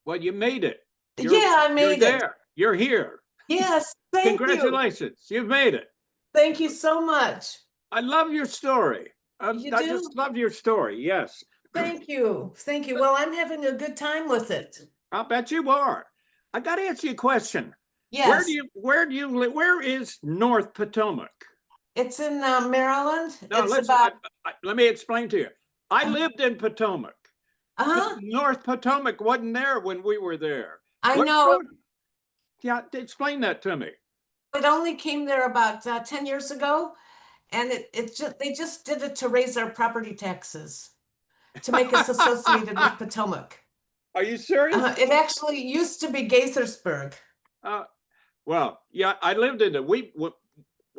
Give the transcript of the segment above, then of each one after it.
Well, you made it. Yeah, I You're made it. there. You're here. Yes, thank you. Congratulations. You've made it. Thank you so much. I love your story. You I do? just love your story. Yes. Thank you. Thank you. Well, I'm having a good time with it. I'll bet you are. I got to ask you a question. Yes, Where do you live? Where is North Potomac? it's in Maryland. No, It's listen, about, let me explain to you. I uh, lived in Potomac, but uh-huh, North Potomac wasn't there when we were there. I What know. road? Yeah, explain that to me. It only came there about 10 years ago, and they just did it to raise our property taxes, to make us associated with Potomac. Are you serious? It actually used to be Gaithersburg. Uh, well, yeah, I lived in it.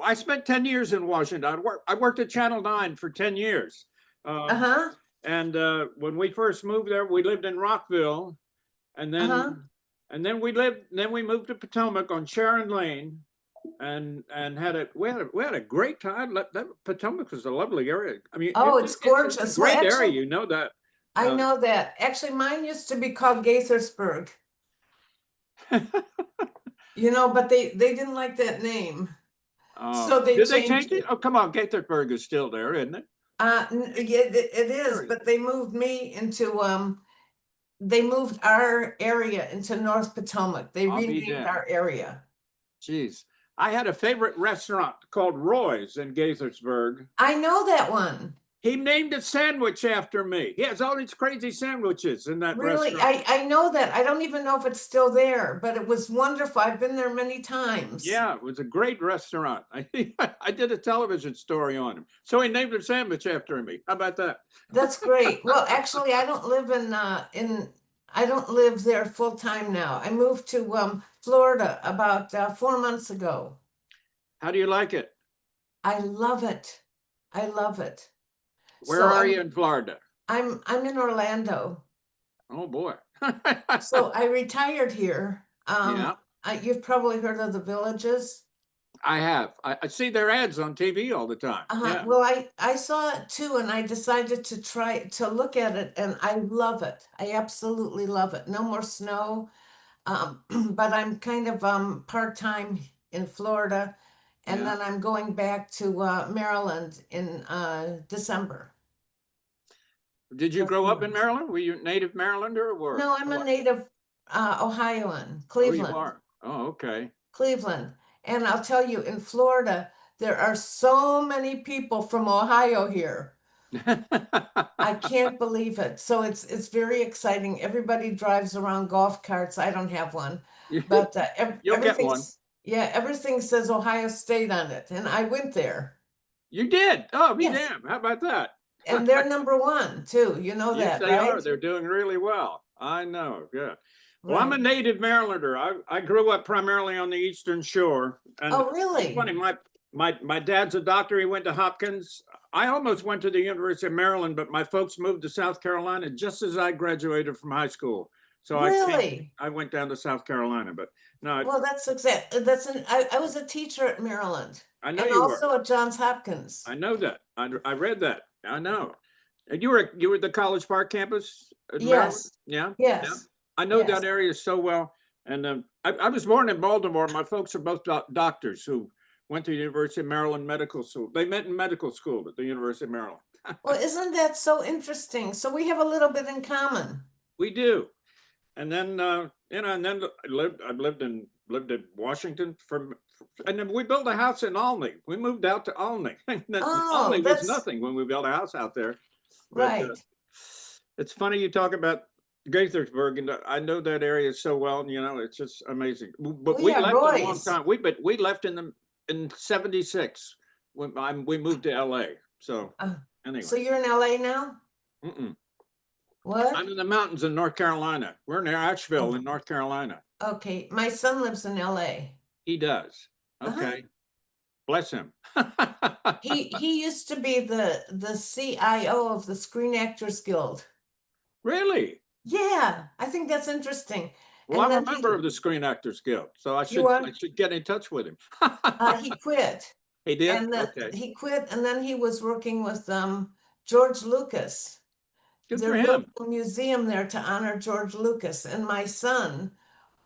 I spent 10 years in Washington. I worked at Channel 9 for 10 years. Uh, Uh-huh, and when we first moved there, we lived in Rockville, and uh-huh. then we moved to Potomac on Sharon Lane, and we had a great time. That Potomac was a lovely area. I mean, Oh, it's it's a gorgeous. Well, great area, actually, you know that. I Uh, know that. Actually, mine used to be called Gaithersburg, but they didn't like that name. So they did they changed change it? it. Oh, come on, Gaithersburg is still there, isn't it? Yeah, it is, Sure. but they moved our area into North Potomac. They I'll be renamed damned. our area. Jeez. I had a favorite restaurant called Roy's in Gaithersburg. I know that one. He named a sandwich after me. He has all these crazy sandwiches in that Really, restaurant. I know that. I don't even know if it's still there, but it was wonderful. I've been there many times. Yeah, it was a great restaurant. I did a television story on him. So he named a sandwich after me. How about that? That's great. Well, actually, I don't live I don't live there full time now. I moved to Florida about 4 months ago. How do you like it? I love it. I love it. Where So are you in Florida? I'm in Orlando. Oh boy. So I retired here. Yeah, You've probably heard of the Villages. I have. I see their ads on TV all the time. Yeah. Well, I saw it too, and I decided to try to look at it, and I love it. I absolutely love it. No more snow. But I'm kind of part-time in Florida, and Yeah. then I'm going back to Maryland in December Did you for a grow few up in months. Maryland? Were you a native Marylander or No, I'm a what? native Ohioan, Oh, you Cleveland, are. Oh, okay. Cleveland. And I'll tell you, in Florida, there are so many people from Ohio here. I can't believe it. So it's very exciting. Everybody drives around golf carts. I don't have one, but You'll get one. everything says Ohio State on it, and I went there. You did. Oh, be Yes, damned. How about that? and they're number one too. You know Yes, that, they right? are. They're doing really well. I know. Yeah. Well, I'm a Right. native Marylander. I grew up primarily on the Eastern Shore, and Oh, it's funny. really? My dad's a doctor. He went to Hopkins. I almost went to the University of Maryland, but my folks moved to South Carolina just as I graduated from high school. So Really? I went down to South Carolina, but no, Well, I was a teacher at Maryland I know and you were. also at Johns Hopkins. I know that. I read that. I know. And you were at the College Park campus at Maryland? Yes, Yeah. Yeah. yes, I know that yes. area so well. And I was born in Baltimore. My folks are both doctors who went to the University of Maryland Medical School. They met in medical school at the University of Maryland. Well, isn't that so interesting? So we have a little bit in common. We do. And then and then I lived in Washington and then we built a house in Olney. We moved out to Olney. And then Oh, Olney was that's nothing when we built a house out there. But right. it's funny you talk about Gaithersburg, and I know that area so well. And, it's just amazing. But Oh we yeah, left a long Roy's. time. We left in '76 when we moved to LA. So Uh, so anyway, you're in LA now? mm-mm. I'm What? in the mountains in North Carolina. We're near Asheville Oh, in North Carolina. okay. My son lives in LA. He does. Uh-huh. Okay, bless him. He used to be the CIO of the Screen Actors Guild. Really? Yeah, I think that's interesting. Well, And I'm then a member of the Screen Actors Guild, so you I are should get in touch with him. he quit. He did? And then Okay. he quit, and then he was working with George Lucas. Good for They're him. building a museum there to honor George Lucas, and my son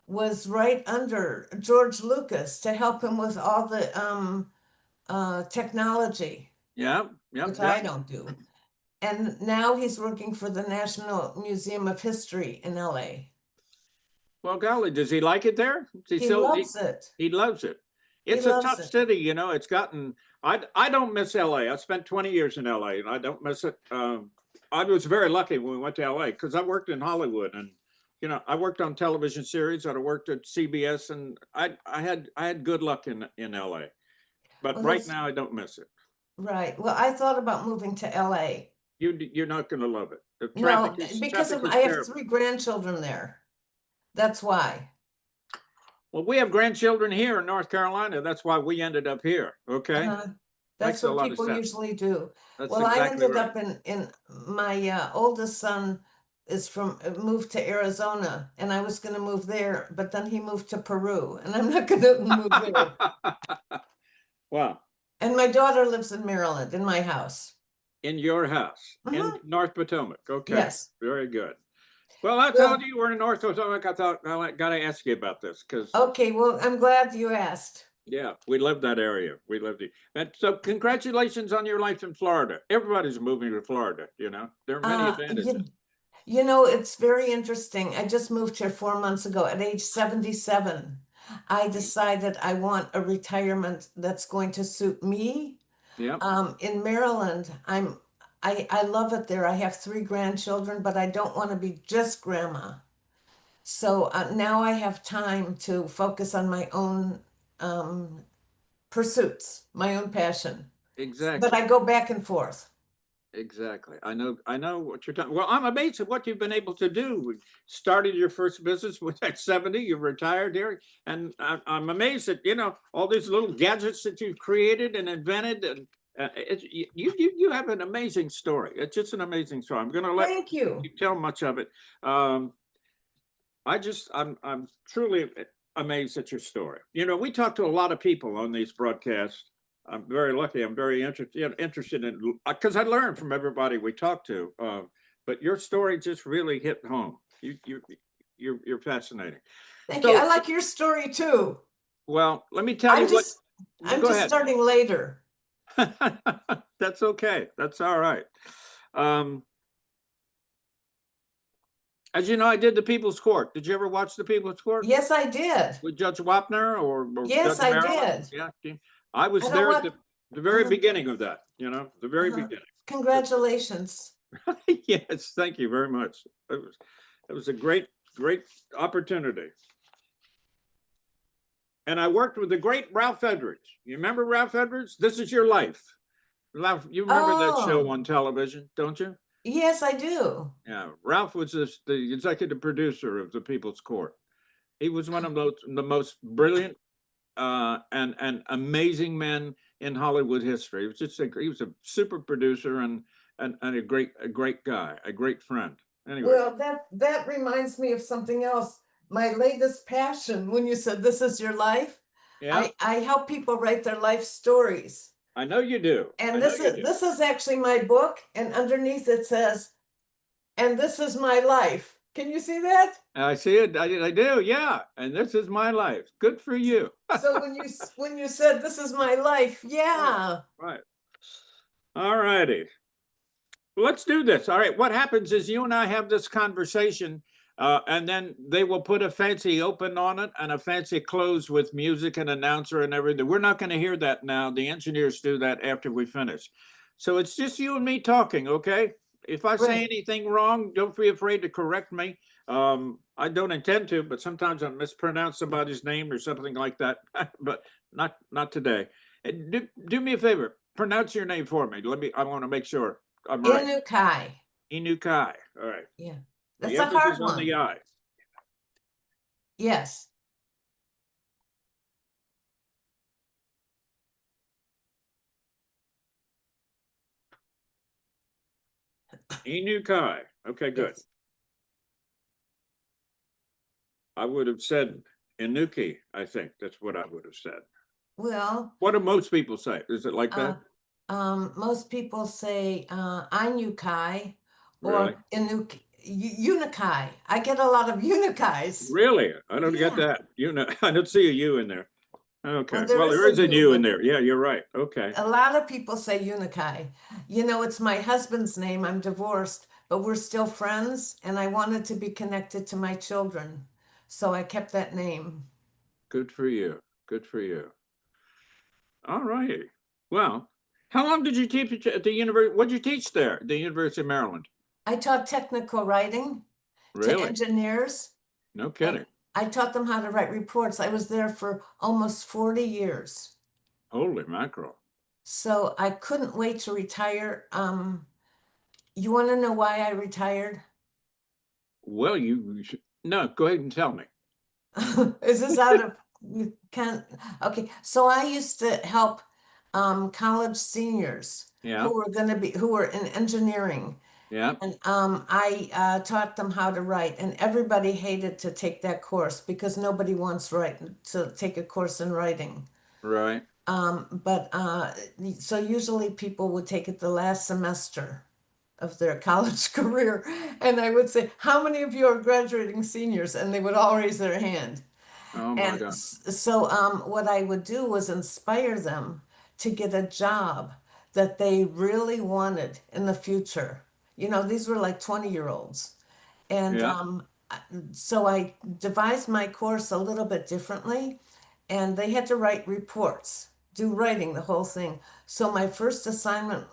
was right under George Lucas to help him with all the technology, Yeah, yeah, which yeah. I don't do. And now he's working for the National Museum of History in LA. Well, golly, does he like it there? He loves it. He loves it. He It's a loves tough it. city, you know. It's gotten. I don't miss LA. I spent 20 years in LA, and I don't miss it. I was very lucky when we went to LA because I worked in Hollywood, and you know, I worked on television series. I worked at CBS, and I had good luck in LA. But Well, right that's now, I don't miss it. right. Well, I thought about moving to LA. You're not going to love it. The No, because traffic of is I have terrible. 3 grandchildren there. That's why. Well, we have grandchildren here in North Carolina. That's why we ended up here. Okay, Uh, that's makes a what lot of people sense. usually do. That's Well, I exactly ended right. up in my oldest son is from moved to Arizona, and I was going to move there, but then he moved to Peru, and I'm not going to move there. Wow. And my daughter lives in Maryland in my house. In your house in Mhm. North Potomac. Okay, Yes. very good. Well, I told Well, you we're in North Potomac. I thought I got to ask you about this because, okay. Well, I'm glad you asked. yeah, we love that area. We love it. And so, congratulations on your life in Florida. Everybody's moving to Florida. You know, there are many Uh, advantages. you, you know, it's very interesting. I just moved here 4 months ago at age 77. I decided I want a retirement that's going to suit me. Yeah, In Maryland, I love it there. I have 3 grandchildren, but I don't want to be just grandma. So now I have time to focus on my own um, pursuits, my own passion. But exactly. I go back and forth. Exactly. I know what you're talking. Well, I'm amazed at what you've been able to do. We started your first business with at 70, you retired here. And I'm amazed at, you know, all these little gadgets that you've created and invented. And you have an amazing story. It's just an amazing story. I'm going to let Thank you. you tell much of it. Um, I'm truly amazed at your story. You know, we talk to a lot of people on these broadcasts. I'm very lucky. I'm very interested in because I learn from everybody we talk to. But your story just really hit home. You're fascinating. Thank you. I So, like your story too. well, let me tell I'm you what. just I'm Go just ahead. starting later. That's okay. That's all right. Um, as you know, I did the People's Court. Did you ever watch the People's Court? Yes, I did. With Judge Wapner or Yes, Judge I Maryland. did. Yeah, I I was don't there at want the very uh, beginning of that. You know, the very beginning. congratulations. Yes, thank you very much. It was a great opportunity. And I worked with the great Ralph Edwards. You remember Ralph Edwards? This Is Your Life. Ralph, you remember that show Oh, on television, don't you? yes, I do. Yeah, Ralph was the executive producer of the People's Court. He was one of the most brilliant and amazing men in Hollywood history. He was he was a super producer and a great guy, a great friend. Anyway, Well, that reminds me of something else. My latest passion, when you said this is your life, yeah, I help people write their life stories. I know you do. I And know you do. this is actually my book, and underneath it says, "And this is my life." Can you see that? I see it. I do. Yeah, and this is my life. Good for you. So when you said this is my life, Right, yeah. right. All righty. Let's do this. All right. What happens is you and I have this conversation, and then they will put a fancy open on it and a fancy close with music and announcer and everything. We're not going to hear that now. The engineers do that after we finish. So it's just you and me talking, okay? If I say Right. anything wrong, don't be afraid to correct me. I don't intend to, but sometimes I mispronounce somebody's name or something like that. But not today. Do me a favor. Pronounce your name for me. I want to make sure I'm right. Inukai. Inukai. All right. Yeah. The That's a emphasis hard on the one. I. Yes. Inukai. Okay, good. Yes. I would have said Inuki, I think. That's what I would have said. Well, What do most people say? Is it like uh, that? most people say Inukai, Really? or Unicai. I get a lot of Unicais. Really? I don't get Yeah. that. You know, I don't see a U in there. Well, Okay. there Well, is there a is a U, U in but there. Yeah, you're right. Okay. a lot of people say Unicai. You know, it's my husband's name. I'm divorced, but we're still friends, and I wanted to be connected to my children. So I kept that name. Good for you. Good for you. All righty. Well, how long did you teach at the university? What did you teach there, the University of Maryland? I taught technical writing to Really? engineers, No and kidding. I taught them how to write reports. I was there for almost 40 years. Holy mackerel. So I couldn't wait to retire. You want to know why I retired? Well, you should, no, go ahead and tell me. Is this out of you can't okay. So I used to help college seniors Yeah. who were in engineering. Yeah. And I taught them how to write, and everybody hated to take that course because nobody wants to take a course in writing. Right. But so usually people would take it the last semester of their college career, and I would say, "How many of you are graduating seniors?" And they would all raise their hand. Oh my And God. so what I would do was inspire them to get a job that they really wanted in the future. You know, these were like 20-year-olds. And Yeah. so I devised my course a little bit differently, and they had to write reports, do writing, the whole thing. So my first assignment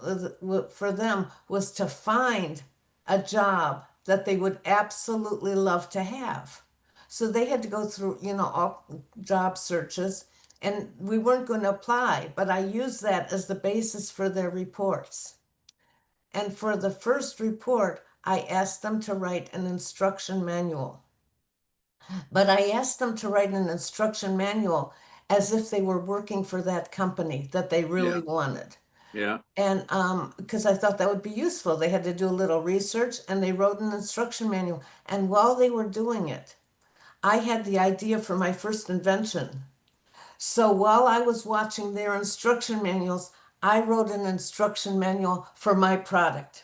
for them was to find a job that they would absolutely love to have. So they had to go through, you know, all job searches, and we weren't going to apply, but I used that as the basis for their reports. And for the first report, I asked them to write an instruction manual. But I asked them to write an instruction manual as if they were working for that company that they really Yeah. wanted. Yeah. And because I thought that would be useful, they had to do a little research and they wrote an instruction manual. And while they were doing it, I had the idea for my first invention. So while I was watching their instruction manuals, I wrote an instruction manual for my product.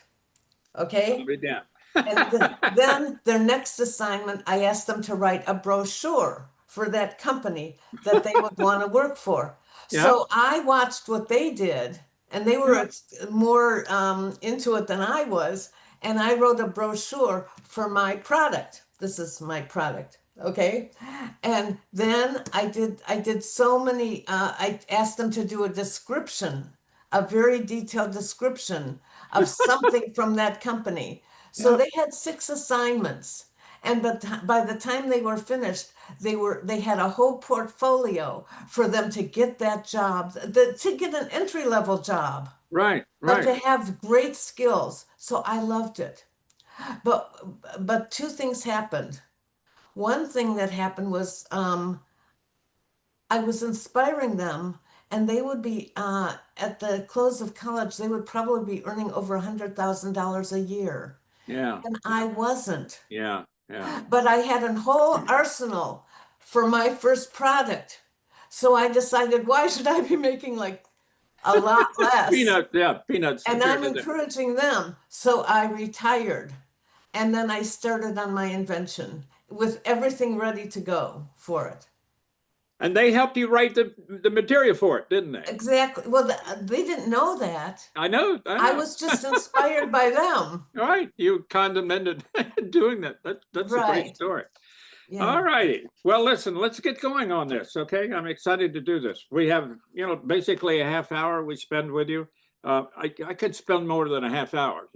I'll Okay? be damned. And then their next assignment, I asked them to write a brochure for that company that they would want to work for. Yeah. So I watched what they did, and they were Yeah. more into it than I was. And I wrote a brochure for my product. This is my product, okay? And then I did so many. I asked them to do a description, a very detailed description of something from that company. So Yeah. they had 6 assignments, and but by the time they were finished, they had a whole portfolio for them to get that job, to get an entry level job, Right. but Right. to have great skills. So I loved it. But two things happened. One thing that happened was I was inspiring them, and they would be at the close of college, they would probably be earning over $100,000 a year. Yeah. And Yeah. I wasn't. Yeah. Yeah. But I had a whole arsenal for my first product. So I decided, why should I be making like a lot less? Peanuts. Yeah. Peanuts And I'm compared to that. encouraging them. So I retired. And then I started on my invention with everything ready to go for it. And they helped you write the material for it, didn't they? Exactly. Well, they didn't know that. I know. I I know. was just inspired by them. All right. You condemned doing that. That's a great Right. story. Yeah. All righty. Well, listen, let's get going on this. Okay. I'm excited to do this. We have, basically a half hour we spend with you. I could spend more than a half hour,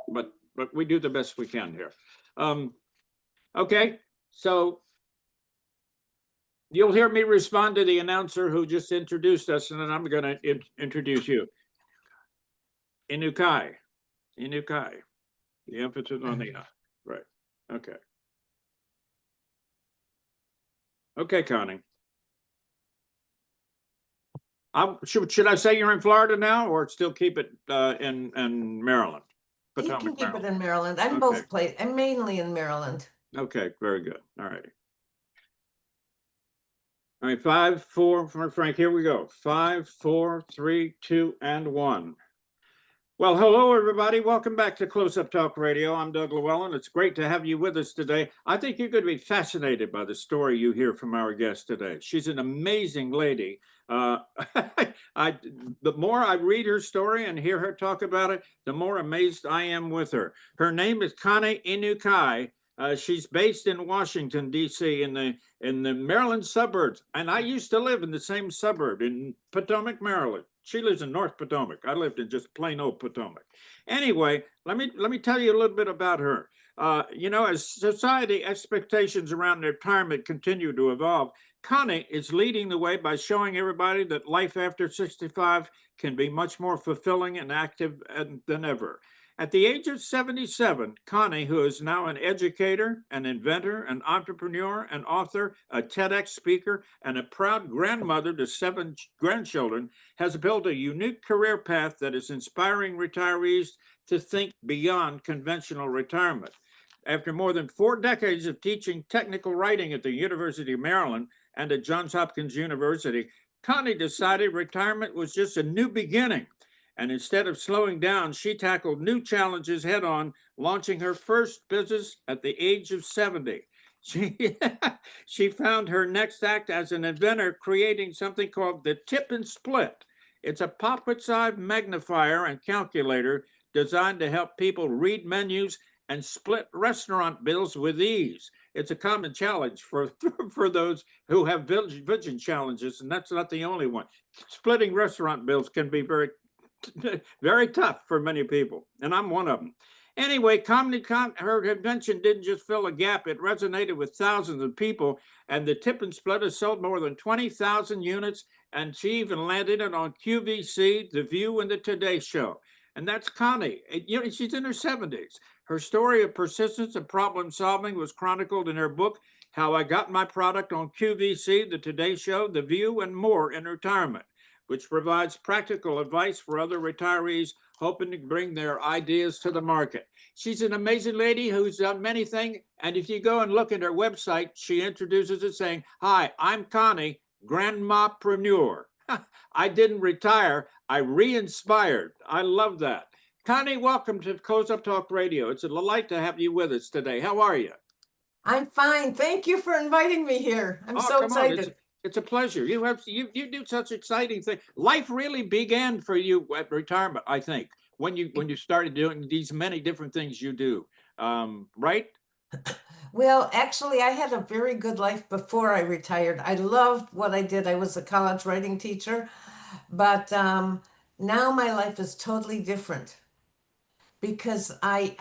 but we do the best we can here. Okay. So you'll hear me respond to the announcer who just introduced us, and then I'm going to introduce you. Inukai. Inukai. The emphasis on the I. Right. Okay. Okay, Connie. Should I say you're in Florida now, or still keep it in Maryland? You can Potomac, keep it Maryland. in Maryland. I'm Okay. both places. I'm mainly in Maryland. Okay, very good. All righty. All right, 5, 4 for Frank. Here we go. 5, 4, 3, 2, and 1. Well, hello, everybody. Welcome back to Close Up Talk Radio. I'm Doug Llewelyn. It's great to have you with us today. I think you're going to be fascinated by the story you hear from our guest today. She's an amazing lady. Uh, the more I read her story and hear her talk about it, the more amazed I am with her. Her name is Connie Inukai. She's based in Washington, D.C., in the Maryland suburbs, and I used to live in the same suburb in Potomac, Maryland. She lives in North Potomac. I lived in just plain old Potomac. Anyway, let me tell you a little bit about her. As society expectations around retirement continue to evolve, Connie is leading the way by showing everybody that life after 65 can be much more fulfilling and active than ever. At the age of 77, Connie, who is now an educator, an inventor, an entrepreneur, an author, a TEDx speaker, and a proud grandmother to 7 grandchildren, has built a unique career path that is inspiring retirees to think beyond conventional retirement. After more than 4 decades of teaching technical writing at the University of Maryland and at Johns Hopkins University, Connie decided retirement was just a new beginning. And instead of slowing down, she tackled new challenges head on, launching her first business at the age of 70. She found her next act as an inventor, creating something called the Tip and Split. It's a pocket-sized magnifier and calculator designed to help people read menus and split restaurant bills with ease. It's a common challenge for those who have vision challenges, and that's not the only one. Splitting restaurant bills can be very tough for many people, and I'm one of them. Anyway, her invention didn't just fill a gap, it resonated with thousands of people, and the Tip and Split has sold more than 20,000 units, and she even landed it on QVC, The View, and The Today Show. And that's Connie. She's in her 70s. Her story of persistence and problem solving was chronicled in her book, How I Got My Product on QVC, The Today Show, The View, and More in Retirement, which provides practical advice for other retirees hoping to bring their ideas to the market. She's an amazing lady who's done many things. And if you go and look at her website, she introduces it saying, "Hi, I'm Connie, grandmapreneur. I didn't retire, I re-inspired." I love that. Connie, welcome to Close Up Talk Radio. It's a delight to have you with us today. How are you? I'm fine. Thank you for inviting me here. I'm so excited. It's a pleasure. You do such exciting things. Life really began for you at retirement, I think, when you started doing these many different things you do, right? Well, actually, I had a very good life before I retired. I loved what I did. I was a college writing teacher, but now my life is totally different because I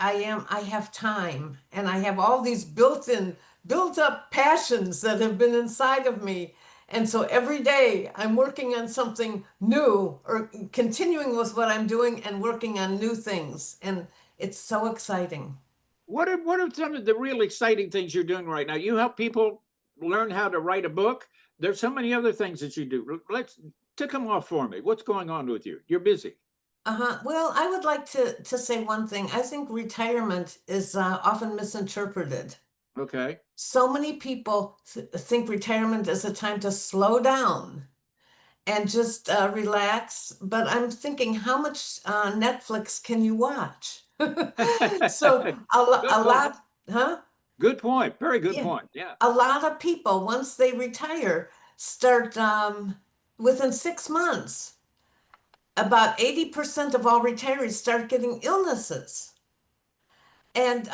have time and I have all these built up passions that have been inside of me. And so every day I'm working on something new or continuing with what I'm doing and working on new things. And it's so exciting. What are some of the real exciting things you're doing right now? You help people learn how to write a book. There's so many other things that you do. Let's tick them off for me. What's going on with you? You're busy. Well, I would like to say one thing. I think retirement is often misinterpreted. Okay. So many people think retirement is a time to slow down and just relax. But I'm thinking, how much Netflix can you watch? So a lot, huh? Good point. Very good Yeah, point. Yeah. a lot of people once they retire start within 6 months. About 80% of all retirees start getting illnesses. And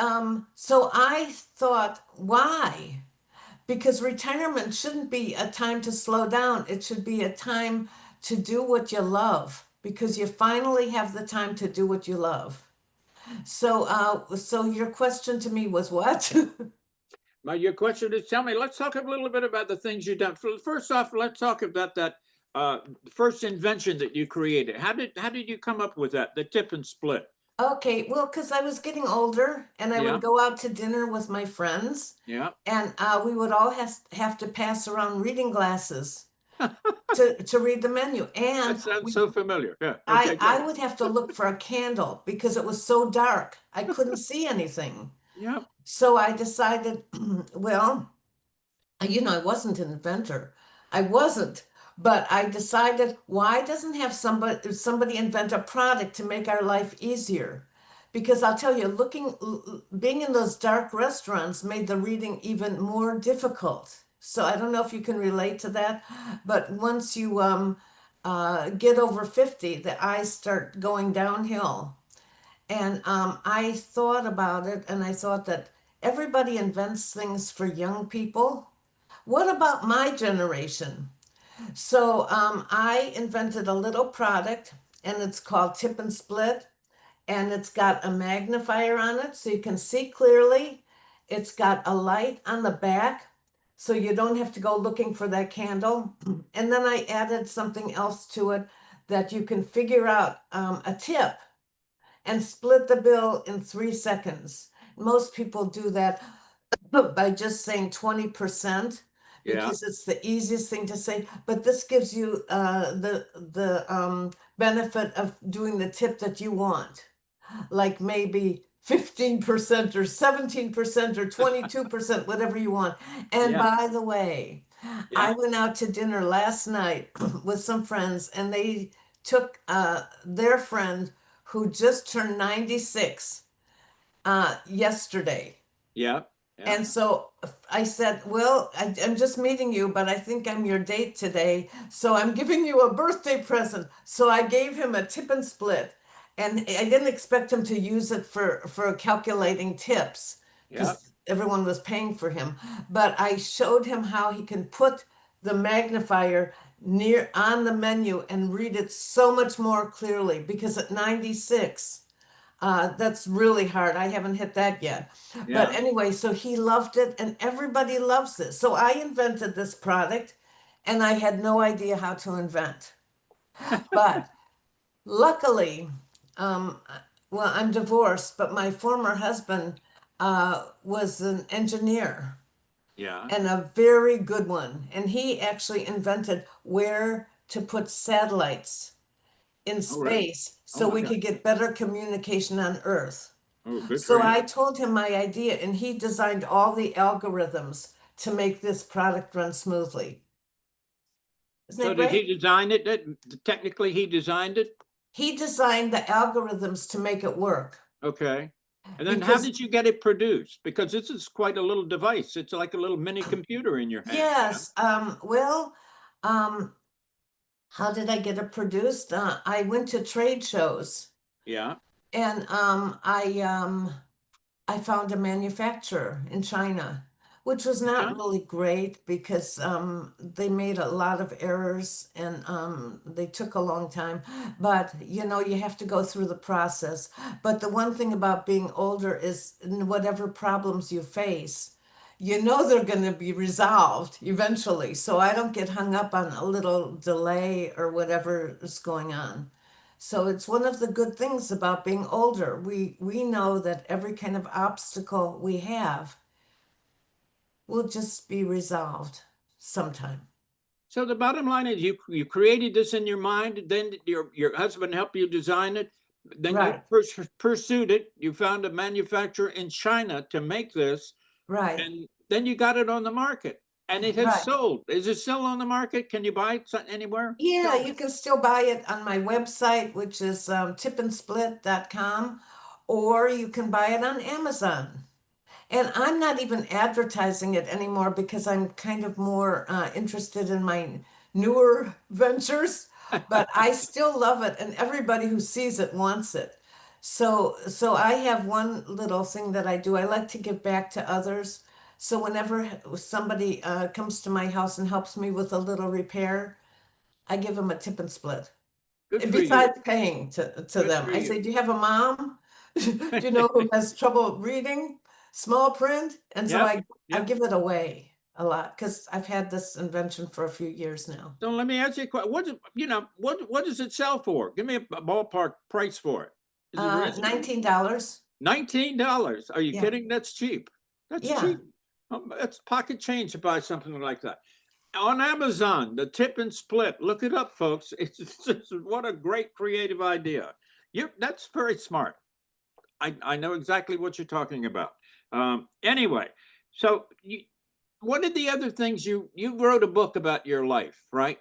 so I thought, why? Because retirement shouldn't be a time to slow down. It should be a time to do what you love because you finally have the time to do what you love. So your question to me was what? Your question is, tell me, let's talk a little bit about the things you've done. First off, let's talk about that first invention that you created. How did you come up with that, the Tip and Split? Okay, well, because I was getting older and I Yeah. would go out to dinner with my friends, Yeah. and we would all have to pass around reading glasses to read the menu. And That sounds so familiar. Yeah. I Okay, I good. would have to look for a candle because it was so dark. I couldn't see anything. Yeah. So I decided, well, I wasn't an inventor. I wasn't. But I decided, why doesn't have somebody invent a product to make our life easier? Because I'll tell you, being in those dark restaurants made the reading even more difficult. So I don't know if you can relate to that, but once you get over 50, the eyes start going downhill. And I thought about it, and I thought that everybody invents things for young people. What about my generation? So I invented a little product, and it's called Tip and Split, and it's got a magnifier on it so you can see clearly. It's got a light on the back so you don't have to go looking for that candle. And then I added something else to it that you can figure out a tip and split the bill in 3 seconds. Most people do that by just saying 20% Yeah. because it's the easiest thing to say. But this gives you the benefit of doing the tip that you want, like maybe 15% or 17% or 22%, whatever you want. And Yeah. by the way, I Yeah. went out to dinner last night with some friends, and they took their friend who just turned 96 yesterday. Yeah. Yeah. And so I said, well, I'm just meeting you, but I think I'm your date today. So I'm giving you a birthday present. So I gave him a tip and split. And I didn't expect him to use it for calculating tips Yeah. because everyone was paying for him. But I showed him how he can put the magnifier near on the menu and read it so much more clearly because at 96, that's really hard. I haven't hit that yet. But Yeah. anyway, so he loved it and everybody loves it. So I invented this product and I had no idea how to invent. But luckily, um, well, I'm divorced, but my former husband was an engineer Yeah. and a very good one. And he actually invented where to put satellites in Oh, really? space Oh so my we God. could get better communication on Earth. Oh, good for So I him. told him my idea, and he designed all the algorithms to make this product run smoothly. Isn't So that did he great? design it? Technically, he designed it? He designed the algorithms to make it work Okay. And then how because, did you get it produced? Because this is quite a little device. It's like a little mini computer in your hand, you know? yes, um, how did I get it produced? I went to trade shows Yeah. and I found a manufacturer in China, which was not Yeah. really great because they made a lot of errors and they took a long time. But you know, you have to go through the process. But the one thing about being older is whatever problems you face, you know they're going to be resolved eventually. So I don't get hung up on a little delay or whatever is going on. So it's one of the good things about being older. We know that every kind of obstacle we have will just be resolved sometime. So the bottom line is you created this in your mind, then your husband helped you design it, then you Right, pursued it, you found a manufacturer in China to make this, right, and then you got it on the market. And it has right. sold. Is it still on the market? Can you buy it anywhere? Yeah, Tell you me. can still buy it on my website, which is tipandsplit.com, or you can buy it on Amazon. And I'm not even advertising it anymore because I'm kind of more interested in my newer ventures, but I still love it, and everybody who sees it wants it. So I have one little thing that I do. I like to give back to others. So whenever somebody comes to my house and helps me with a little repair, I give them a tip and split. Good for you. Besides paying to Good them, for I say, you. "Do you have a mom? Do you know who has trouble reading small print?" And so Yep. I Yep. give it away a lot because I've had this invention for a few years now. So let me ask you a question. What does it sell for? Give me a ballpark price for it. Is it reasonable? $19. $19. Are you Yeah, kidding? That's cheap. That's yeah. cheap. That's pocket change to buy something like that. On Amazon, the tip and split. Look it up, folks. What a great creative idea. That's very smart. I know exactly what you're talking about. Anyway, so what are the other things you wrote a book about your life, right?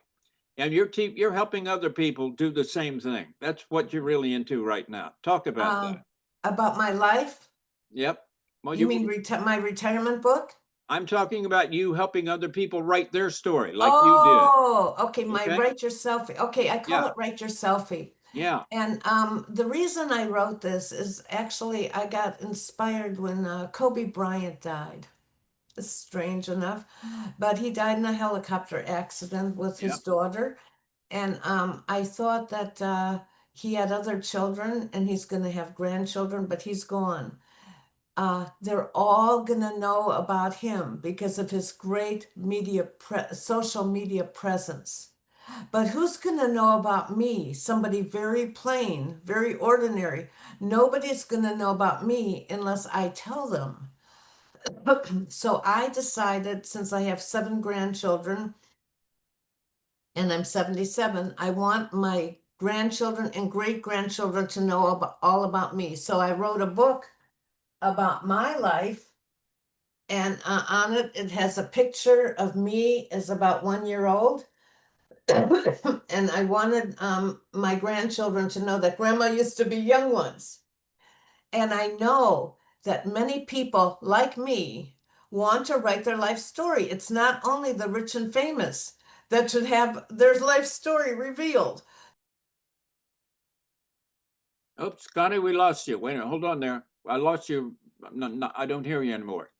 And you're helping other people do the same thing. That's what you're really into right now. Talk about that. About my life. Yep. Well, You mean my retirement book? I'm talking about you helping other people write their story like you did. Oh, okay. My Okay. Write Your Selfie. Okay, I call Yeah. it Write Your Selfie. Yeah. And the reason I wrote this is actually I got inspired when Kobe Bryant died. It's strange enough, but he died in a helicopter accident with Yeah. his daughter. And I thought that he had other children and he's going to have grandchildren, but he's gone. They're all going to know about him because of his great social media presence. But who's going to know about me? Somebody very plain, very ordinary. Nobody's going to know about me unless I tell them. So I decided, since I have 7 grandchildren and I'm 77, I want my grandchildren and great grandchildren to know all about me. So I wrote a book about my life, and on it, it has a picture of me as about 1 year old. And I wanted my grandchildren to know that grandma used to be young ones. And I know that many people like me want to write their life story. It's not only the rich and famous that should have their life story revealed. Oops, Connie, we lost you. Wait a minute, hold on there. I lost you. No, no, I don't hear you anymore.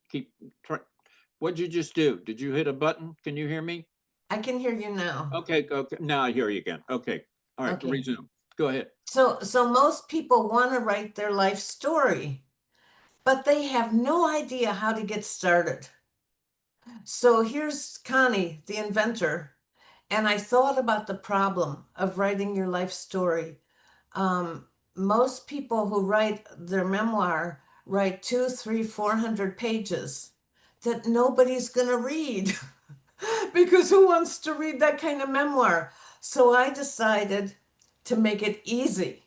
What'd you just do? Did you hit a button? Can you hear me? I can hear you now. Okay, okay. Now I hear you again. Okay. All right, Okay. resume. Go ahead. So most people want to write their life story, but they have no idea how to get started. So here's Connie, the inventor, and I thought about the problem of writing your life story. Most people who write their memoir write 2, 3, 400 pages that nobody's going to read because who wants to read that kind of memoir? So I decided to make it easy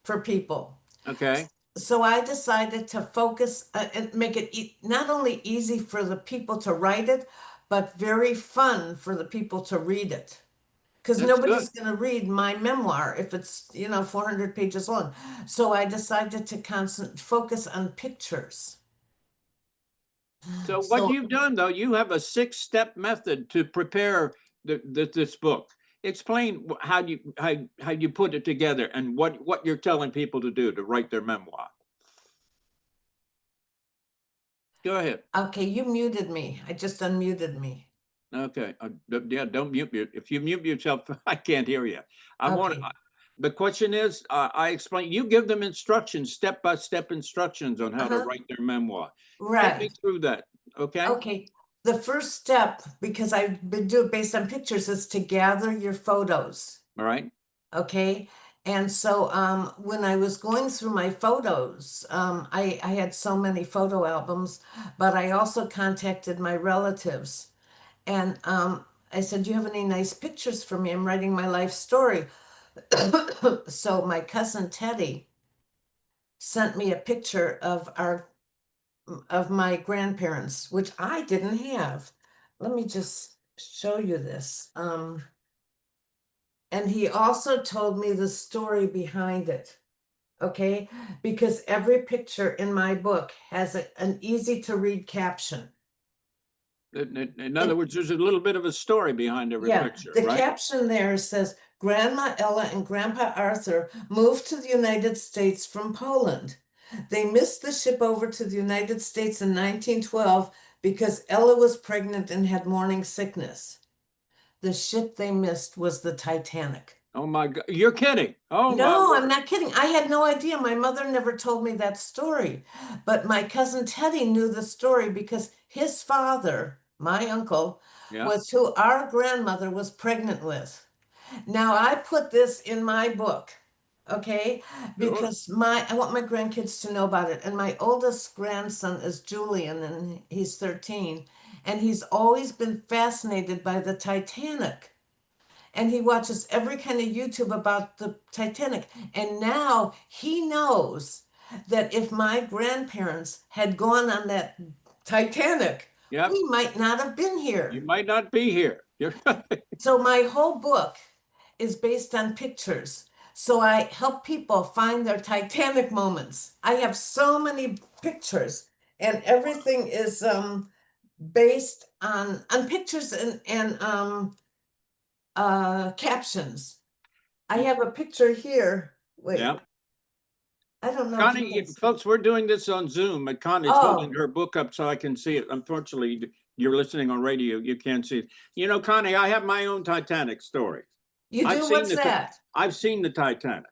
for people. Okay. So I decided to focus and make it not only easy for the people to write it, but very fun for the people to read it. Because That's good. nobody's going to read my memoir if it's, 400 pages long. So I decided to focus on pictures. So what So, you've done though, you have a 6-step method to prepare this book. Explain how you put it together and what you're telling people to do to write their memoir. Go ahead. okay, you muted me. I just unmuted me. Okay. Yeah, don't mute me. If you mute yourself, I can't hear you. Okay. The question is, I explain, you give them instructions, step-by-step instructions on how to Uh-huh. write their memoir. Take me Right. through that, okay? Okay. The first step, because I've been doing it based on pictures, is to gather your photos. All right. Okay. And so when I was going through my photos, I had so many photo albums, but I also contacted my relatives. And I said, "Do you have any nice pictures for me? I'm writing my life story." So my cousin Teddy sent me a picture of my grandparents, which I didn't have. Let me just show you this. And he also told me the story behind it. Okay, because every picture in my book has an easy to read caption. In other words, there's a little bit of a story behind every Yeah, picture, the right? caption there says, Grandma Ella and Grandpa Arthur moved to the United States from Poland. They missed the ship over to the United States in 1912 because Ella was pregnant and had morning sickness. The ship they missed was the Titanic. Oh my God, you're kidding. Oh my No, I'm word. not kidding. I had no idea. My mother never told me that story. But my cousin Teddy knew the story because his father, my uncle, Yeah, was who our grandmother was pregnant with. Now I put this in my book, okay? sure. Because I want my grandkids to know about it. And my oldest grandson is Julian, and he's 13, and he's always been fascinated by the Titanic. And he watches every kind of YouTube about the Titanic. And now he knows that if my grandparents had gone on that Titanic, Yep. we might not have been You here. might not be here. You're So my whole book is based on pictures. So I help people find their Titanic moments. I have so many pictures, and everything is based on pictures and captions. I have a picture here. Wait, yeah. I don't know if you Connie, can see. folks, we're doing this on Zoom, and Connie's holding Oh, her book up so I can see it. Unfortunately, you're listening on radio, you can't see it. You know, Connie, I have my own Titanic story. you I've do? seen What's the that? I've seen the Titanic.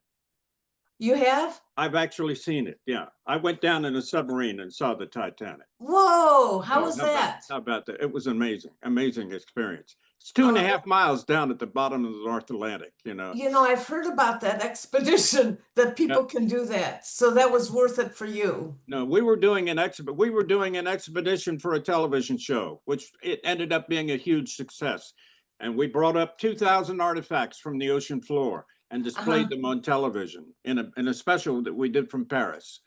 You have? I've actually seen it. Yeah, I went down in a submarine and saw the Titanic. Whoa, how Oh, was that? how about that? It was amazing, amazing experience. It's two and a Uh, half miles down at the bottom of the North Atlantic. You know. I've heard about that expedition that Yeah. people can do that. So that was worth it for you. No, we were doing an expedition for a television show, which it ended up being a huge success. And we brought up 2,000 artifacts from the ocean floor and Uh-huh. displayed them on television in a special that we did from Paris.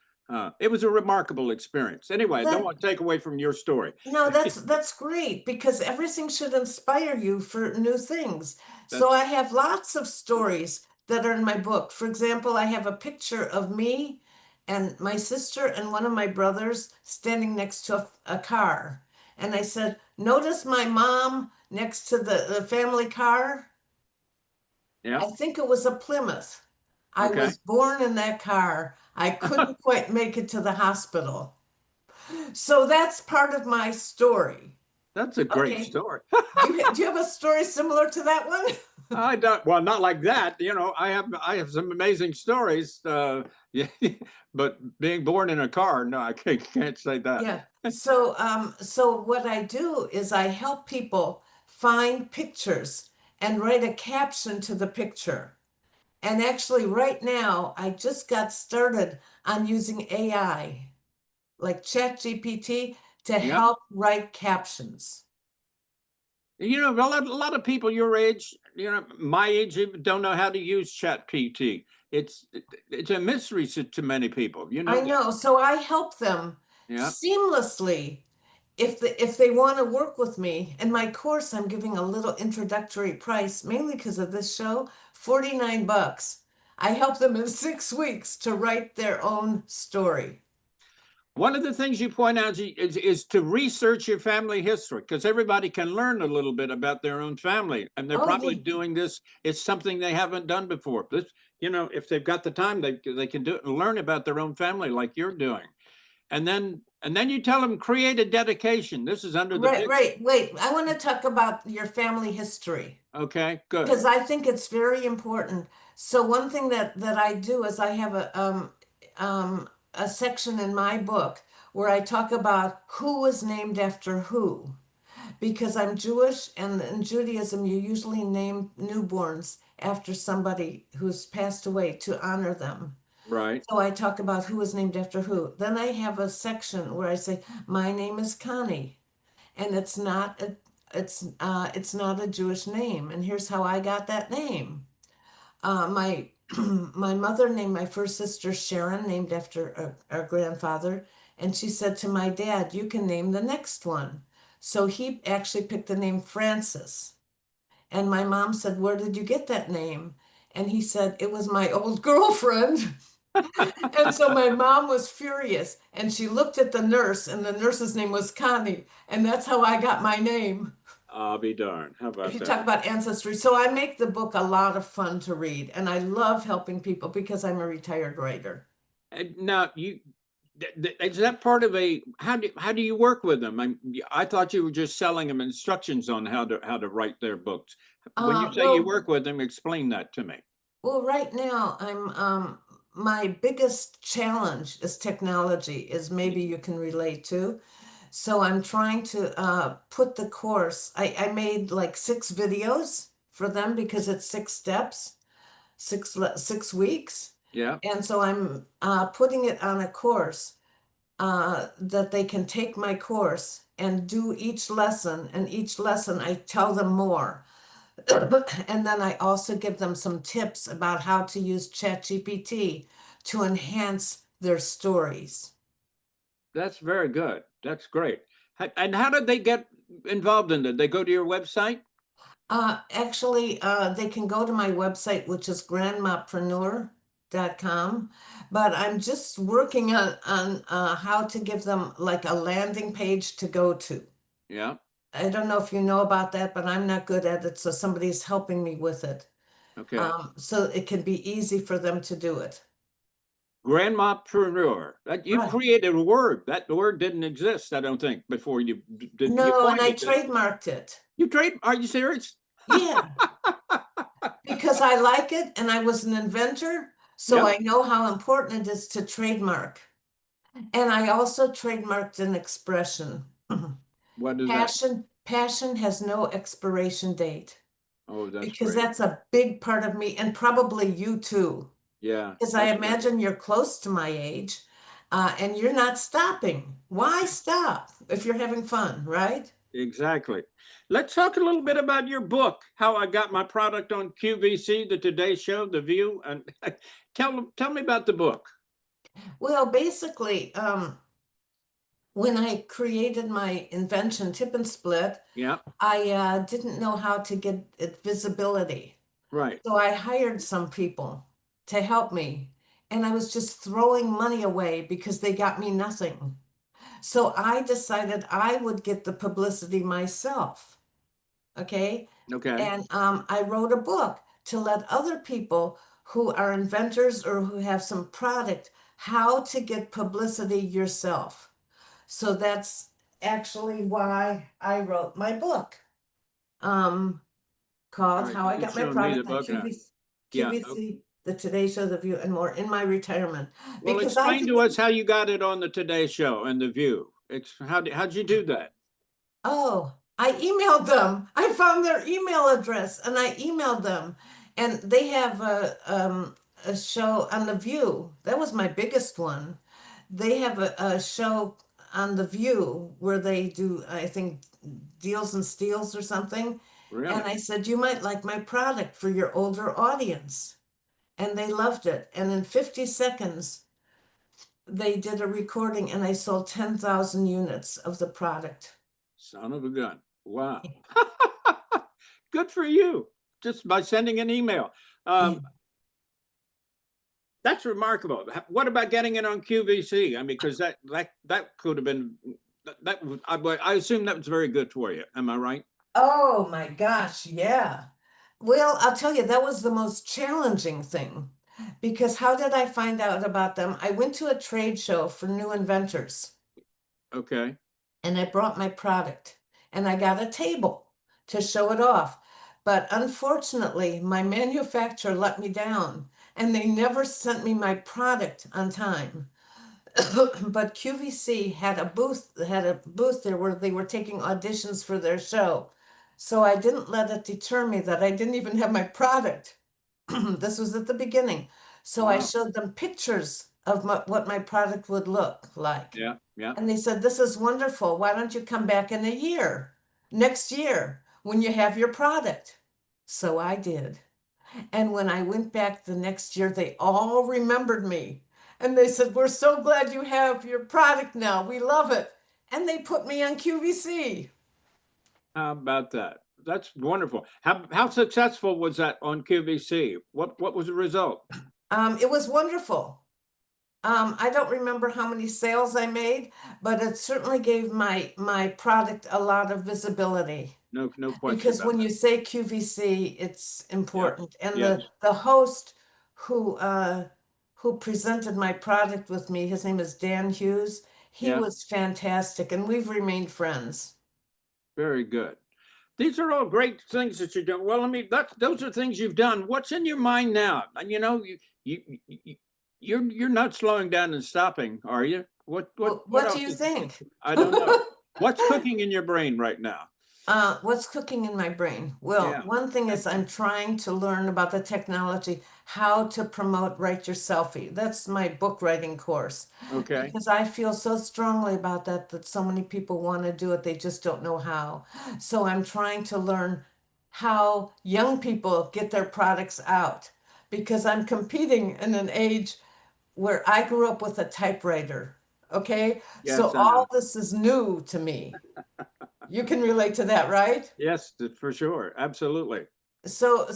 It was a remarkable experience. Anyway, I don't That want to take away from your story. No, that's great because everything should inspire you for new things. So That's I have lots of stories that are in my book. For example, I have a picture of me and my sister and one of my brothers standing next to a car. And I said, "Notice my mom next to the family car?" yeah. I think it was a Plymouth. I Okay. was born in that car. I couldn't quite make it to the hospital. So that's part of my story. That's a great Okay. story. Do you have a story similar to that one? I don't, well, not like that. You know, I have some amazing stories. Yeah, but being born in a car, no, I can't say that. Yeah. So what I do is I help people find pictures and write a caption to the picture. And actually, right now, I just got started on using AI, like ChatGPT, to Yeah. help write captions. You know, a lot of people your age, you know, my age, even don't know how to use Chat PT. It's a mystery to many people. You I know that. know. So I help them Yeah. seamlessly if they want to work with me. In my course, I'm giving a little introductory price, mainly because of this show, 49 bucks. I help them in 6 weeks to write their own story. One of the things you point out is to research your family history because everybody can learn a little bit about their own family, and they're Oh, probably yeah. doing this. It's something they haven't done before. This, you know, if they've got the time, they can do it and learn about their own family like you're doing. And then you tell them create a dedication. This is under the Right, big. right. Wait, I want to talk about your family history Okay, good. because I think it's very important. So one thing that I do is I have a section in my book where I talk about who was named after who. Because I'm Jewish, and in Judaism, you usually name newborns after somebody who's passed away to honor them. Right. So I talk about who was named after who. Then I have a section where I say, "My name is Connie," and it's not a Jewish name, and here's how I got that name. My my mother named my first sister Sharon, named after our grandfather, and she said to my dad, "You can name the next one." So he actually picked the name Francis. And my mom said, "Where did you get that name?" And he said, "It was my old girlfriend." And so my mom was furious, and she looked at the nurse, and the nurse's name was Connie, and that's how I got my name. I'll be darned. How If about you that? talk about ancestry. So I make the book a lot of fun to read, and I love helping people because I'm a retired writer. And now is that part of a how do you work with them? I thought you were just selling them instructions on how to write their books. When you say you Well, work with them, explain that to me. right now I'm my biggest challenge is technology, is maybe you can relate to. So I'm trying to put the course. I made like 6 videos for them because it's 6 steps, 6 weeks. Yeah, And so I'm putting it on a course that they can take my course and do each lesson. And each lesson, I tell them more. And then I also give them some tips about how to use ChatGPT to enhance their stories. that's very good. That's great. And how did they get involved in it? They go to your website? Actually, they can go to my website, which is grandmapreneur.com, but I'm just working on how to give them like a landing page to go to. Yeah. I don't know if you know about that, but I'm not good at it, so somebody's helping me with it. Okay. So it can be easy for them to do it. Grandmapreneur. That you Right. created a word. That word didn't exist, I don't think, before you No, and coined I it, did it? trademarked it. You trade? Are you serious? Yeah, because I like it and I was an inventor, so Yeah. I know how important it is to trademark. And I also trademarked an expression. What is that? Passion has no expiration date Oh, that's because great. that's a big part of me and probably you too. Yeah, Because I that's great. imagine you're close to my age, and you're not stopping. Why stop if you're having fun, right? Exactly. Let's talk a little bit about your book, How I Got My Product on QVC, the Today Show, The View, and tell me about the book. Well, basically, when I created my invention, Tip and Split, Yeah, I didn't know how to get it visibility. right. So I hired some people to help me, and I was just throwing money away because they got me nothing. So I decided I would get the publicity myself. Okay. Okay. And I wrote a book to let other people who are inventors or who have some product how to get publicity yourself. So that's actually why I wrote my book. Um, All called right. How I You're Got My showing me the Product on book now. Yeah. QVC, The Today Show, The View, and more in my retirement. Well, Because I explain think, to us how you got it on the Today Show and The View. How'd you do that? oh, I emailed them. I found their email address and I emailed them. And they have a show on The View. That was my biggest one. They have a show on The View where they do, I think, deals and steals or something. And Really? I said, you might like my product for your older audience. And they loved it. And in 50 seconds, they did a recording and I sold 10,000 units of the product. Son of a gun. Wow. Good for you. Just by sending an email. Yeah. That's remarkable. What about getting it on QVC? I mean, because that could have been I assume that was very good for you. Am I right? Oh my gosh, yeah. Well, I'll tell you, that was the most challenging thing because how did I find out about them? I went to a trade show for new inventors Okay. and I brought my product and I got a table to show it off. But unfortunately, my manufacturer let me down and they never sent me my product on time. But QVC had a booth there where they were taking auditions for their show. So I didn't let it deter me that I didn't even have my product. This was at the beginning. So I Wow. showed them pictures of what my product would look like. Yeah. Yeah. And they said, "This is wonderful. Why don't you come back in a year, next year, when you have your product?" So I did. And when I went back the next year, they all remembered me. And they said, "We're so glad you have your product now. We love it." And they put me on QVC. How about that? That's wonderful. How successful was that on QVC? What was the result? It was wonderful. I don't remember how many sales I made, but it certainly gave my product a lot of visibility. No question Because about when that. you say QVC, it's Yeah. important. And Yes. the host who presented my product with me, his name is Dan Hughes. He Yeah. was fantastic, and we've remained friends. Very good. These are all great things that you're doing. Well, I mean, those are things you've done. What's in your mind now? And you you're not slowing down and stopping, are you? What What do else you is think? I don't know. What's cooking in your brain right now? What's cooking in my brain? Well, Yeah. one thing is I'm trying to learn about the technology, how to promote Write Your Selfie. That's my book writing course Okay. because I feel so strongly about that so many people want to do it, they just don't know how. So I'm trying to learn how young people get their products out because I'm competing in an age where I grew up with a typewriter. Okay, so Yes, I all know. this is new to me. You can relate to that, right? Yes, for sure. Absolutely. So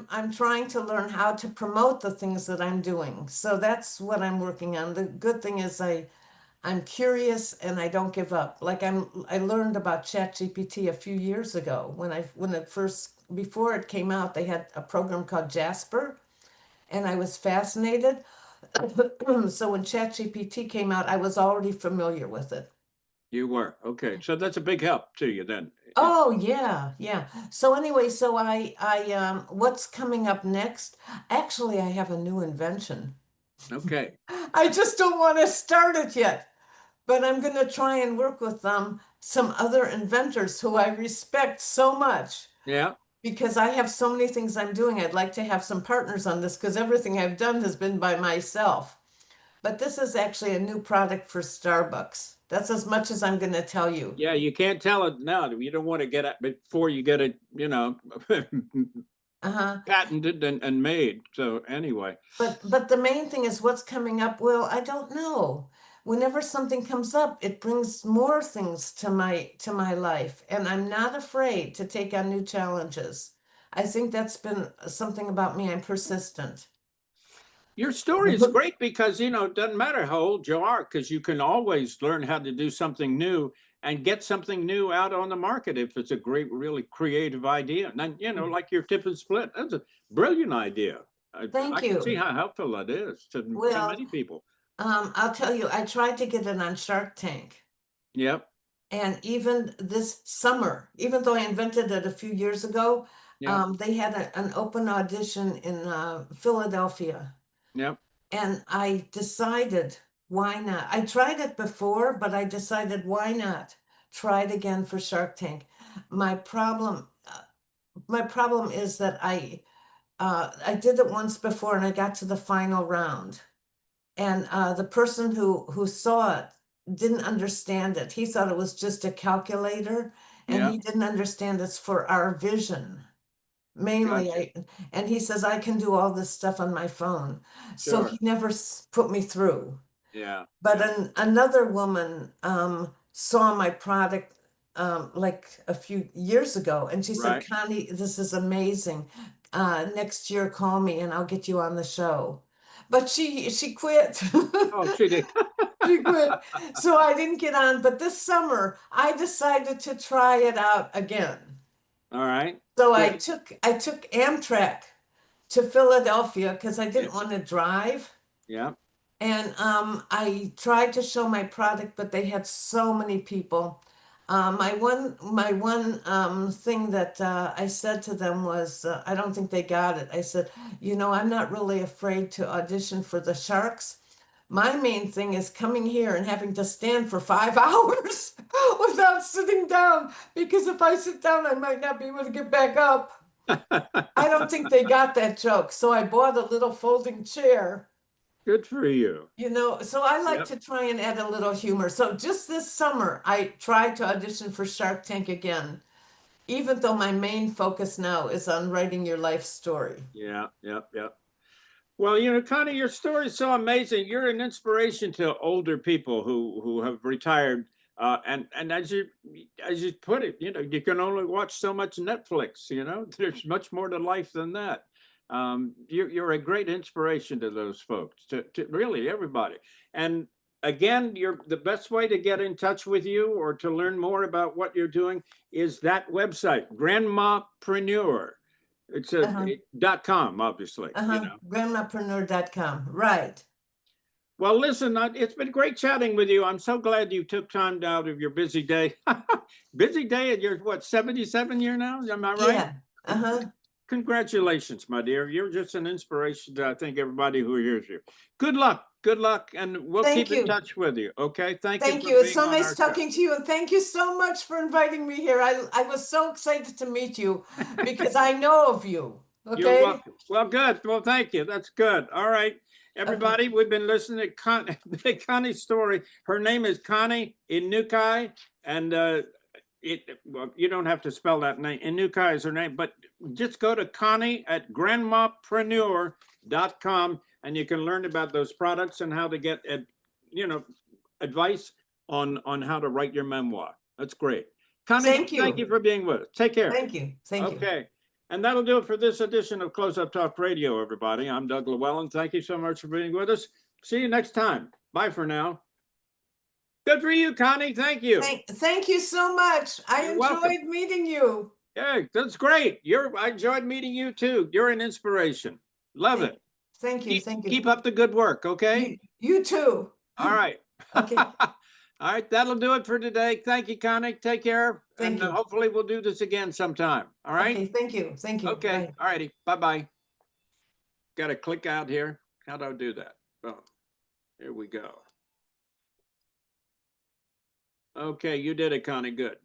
I'm trying to learn how to promote the things that I'm doing. So that's what I'm working on. The good thing is I'm curious and I don't give up. Like I learned about ChatGPT a few years ago when it first before it came out, they had a program called Jasper and I was fascinated. So when ChatGPT came out, I was already familiar with it. You were. Okay. So that's a big help to you then. Oh yeah, yeah. So anyway, so I what's coming up next? Actually, I have a new invention. Okay. I just don't want to start it yet, but I'm going to try and work with some other inventors who I respect so much Yeah. because I have so many things I'm doing. I'd like to have some partners on this because everything I've done has been by myself. But this is actually a new product for Starbucks. That's as much as I'm going to tell you. Yeah. You can't tell it now. You don't want to get it before you get it, Uh-huh. patented and made. So anyway, But the main thing is what's coming up. Well, I don't know. Whenever something comes up, it brings more things to my life, and I'm not afraid to take on new challenges. I think that's been something about me. I'm persistent. your story is great because, it doesn't matter how old you are, because you can always learn how to do something new and get something new out on the market if it's a great, really creative idea. And then, like your tip and split, that's a brilliant idea. I Thank can see you. how helpful that is to Well, many people. I'll tell you, I tried to get it on Shark Tank. Yep. And even this summer, even though I invented it a few years ago, Yep. they had an open audition in Philadelphia. Yep. And I decided, why not? I tried it before, but I decided, why not try it again for Shark Tank? My problem, my problem is that I did it once before and I got to the final round, and the person who saw it didn't understand it. He thought it was just a calculator, and he Yep. didn't understand it's for our vision. Mainly, Gotcha. and he says I can do all this stuff on my phone. So he Sure. never put me through. Yeah. But Yeah. another woman saw my product like a few years ago, and she said, Right. Connie, this is amazing. Next year, call me and I'll get you on the show. But she quit. Oh, she did. She quit. So I didn't get on. But this summer, I decided to try it out again. All right. So Good. I took Amtrak to Philadelphia because I Yeah. didn't want to drive. Yeah. And I tried to show my product, but they had so many people. My one thing that I said to them was, I don't think they got it. I said, I'm not really afraid to audition for the Sharks. My main thing is coming here and having to stand for 5 hours without sitting down, because if I sit down, I might not be able to get back up. I don't think they got that joke, so I bought a little folding chair. Good for you. So I like Yep. to try and add a little humor. So just this summer, I tried to audition for Shark Tank again, even though my main focus now is on writing your life story. Yeah. Yep. Yep. Well, Connie, your story is so amazing. You're an inspiration to older people who have retired. And as you put it, you can only watch so much Netflix. There's much more to life than that. You're a great inspiration to those folks, to really everybody. And again, the best way to get in touch with you or to learn more about what you're doing is that website, Grandmapreneur. It's Uh-huh. .com, obviously. Grandmapreneur.com. Right. Well, listen, it's been great chatting with you. I'm so glad you took time out of your busy day. Busy day, and you're what, 77 year now? Am I right? Yeah. Uh-huh. Congratulations, my dear. You're just an inspiration to, I think, everybody who hears you. Good luck, and we'll Thank keep in you. touch with you. Okay, thank you Thank for you. It's being so on nice our show. talking to you, and thank you so much for inviting me here. I was so excited to meet you because I know of you. You're Okay? welcome. Well, good. Well, thank you. That's good. All right. Okay. Everybody, we've been listening to Connie's story. Her name is Connie Inukai, and well, you don't have to spell that name. Inukai is her name, but just go to Connie at grandmapreneur.com and you can learn about those products and how to get, advice on how to write your memoir. That's great. Connie, Thank thank you you. for being with us. Take care. Thank you. Thank you. Okay. And that'll do it for this edition of Close Up Talk Radio, everybody. I'm Doug Llewelyn. Thank you so much for being with us. See you next time. Bye for now. Good for you, Connie. Thank you. Thank you so much. I You're enjoyed welcome. meeting you. Yeah, that's great. I enjoyed meeting you too. You're an inspiration. Love it. Thank you. Thank you. Keep up the good work, okay? You too. All right. Okay. All right, that'll do it for today. Thank you, Connie. Take care. Thank you. Hopefully we'll do this again sometime. All right? Okay, thank you. Thank you. Okay. Bye. All righty. Bye-bye. Got to click out here. How do I do that? Oh, here we go. Okay, you did it, Connie. Good.